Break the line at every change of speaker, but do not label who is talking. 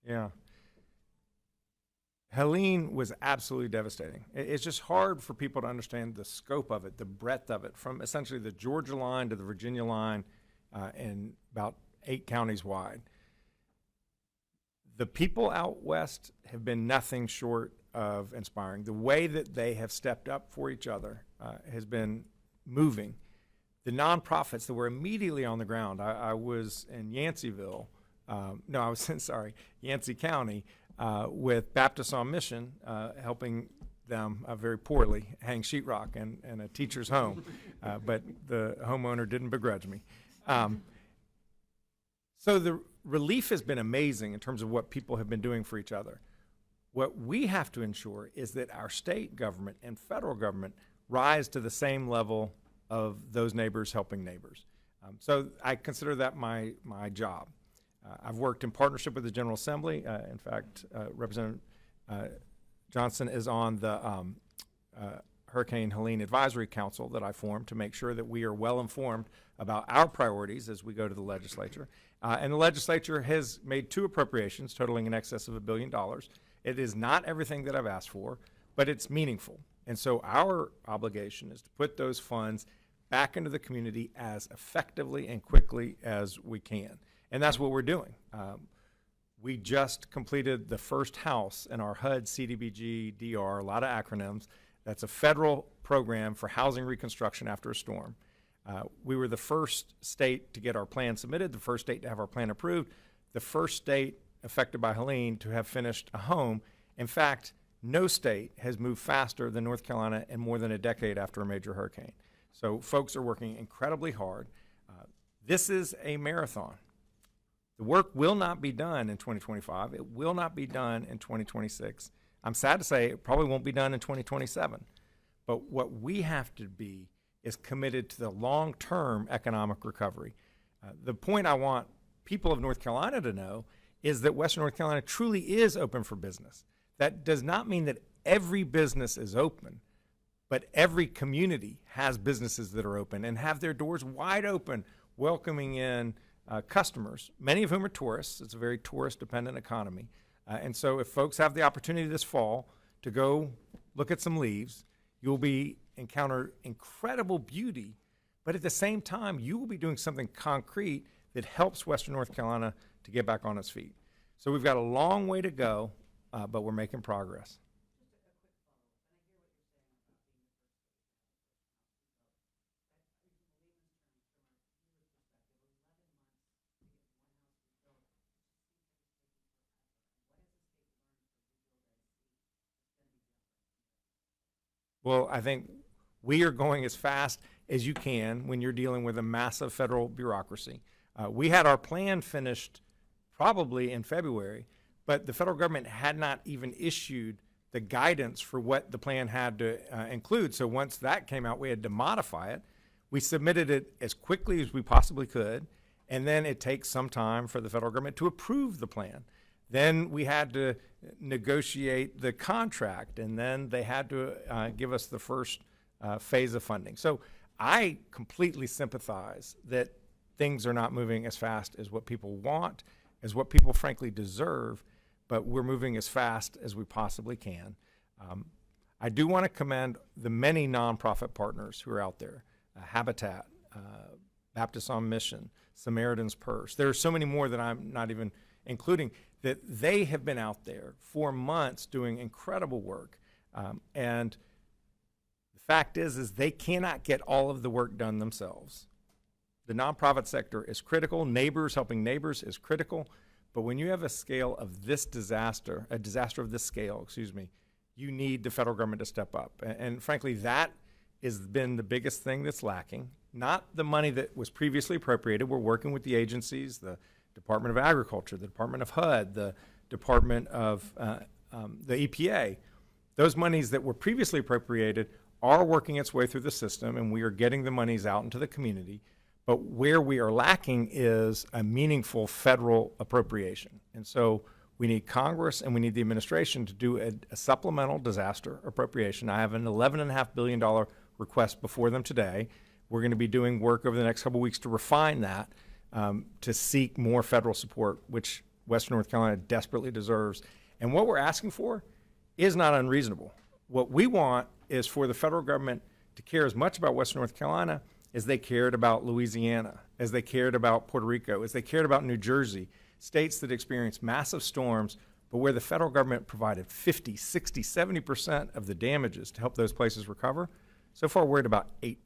Yeah. Helene was absolutely devastating. It's just hard for people to understand the scope of it, the breadth of it, from essentially the Georgia line to the Virginia line, and about 8 counties wide. The people out west have been nothing short of inspiring. The way that they have stepped up for each other has been moving. The nonprofits that were immediately on the ground, I was in Yanceyville, no, I was in, Yancey County, with Baptists on Mission, helping them very poorly hang sheetrock in a teacher's home, but the homeowner didn't begrudge me. So the relief has been amazing in terms of what people have been doing for each other. What we have to ensure is that our state government and federal government rise to the same level of those neighbors helping neighbors. So I consider that my job. I've worked in partnership with the General Assembly. In fact, Representative Johnson is on the Hurricane Helene Advisory Council that I formed to make sure that we are well informed about our priorities as we go to the legislature. And the legislature has made 2 appropriations totaling in excess of $1 billion. It is not everything that I've asked for, but it's meaningful. And so our obligation is to put those funds back into the community as effectively and quickly as we can. And that's what we're doing. We just completed the first house in our HUD CDBG DR, a lot of acronyms. That's a federal program for housing reconstruction after a storm. We were the first state to get our plan submitted, the first state to have our plan approved, the first state affected by Helene to have finished a home. In fact, no state has moved faster than North Carolina in more than a decade after a major hurricane. So folks are working incredibly hard. This is a marathon. The work will not be done in 2025. It will not be done in 2026. I'm sad to say it probably won't be done in 2027. But what we have to be is committed to the long-term economic recovery. The point I want people of North Carolina to know is that Western North Carolina truly is open for business. That does not mean that every business is open, but every community has businesses that are open and have their doors wide open, welcoming in customers, many of whom are tourists. It's a very tourist-dependent economy. And so if folks have the opportunity this fall to go look at some leaves, you'll encounter incredible beauty, but at the same time, you will be doing something concrete that helps Western North Carolina to get back on its feet. So we've got a long way to go, but we're making progress. Well, I think we are going as fast as you can when you're dealing with a massive federal bureaucracy. We had our plan finished probably in February, but the federal government had not even issued the guidance for what the plan had to include. So once that came out, we had to modify it. We submitted it as quickly as we possibly could, and then it takes some time for the federal government to approve the plan. Then we had to negotiate the contract, and then they had to give us the first phase of funding. So I completely sympathize that things are not moving as fast as what people want, as what people frankly deserve, but we're moving as fast as we possibly can. I do want to commend the many nonprofit partners who are out there, Habitat, Baptists on Mission, Samaritan's Purse. There are so many more that I'm not even including, that they have been out there for months doing incredible work. And the fact is they cannot get all of the work done themselves. The nonprofit sector is critical. Neighbors helping neighbors is critical. But when you have a scale of this disaster, a disaster of this scale, you need the federal government to step up. And frankly, that has been the biggest thing that's lacking. Not the money that was previously appropriated. We're working with the agencies, the Department of Agriculture, the Department of HUD, the Department of the EPA. Those monies that were previously appropriated are working its way through the system, and we are getting the monies out into the community. But where we are lacking is a meaningful federal appropriation. And so we need Congress and we need the administration to do a supplemental disaster appropriation. I have an $11.5 billion request before them today. We're going to be doing work over the next couple of weeks to refine that, to seek more federal support, which Western North Carolina desperately deserves. And what we're asking for is not unreasonable. What we want is for the federal government to care as much about Western North Carolina as they cared about Louisiana, as they cared about Puerto Rico, as they cared about New Jersey, states that experienced massive storms, but where the federal government provided 50, 60, 70% of the damages to help those places recover. So far, we're at about 8%.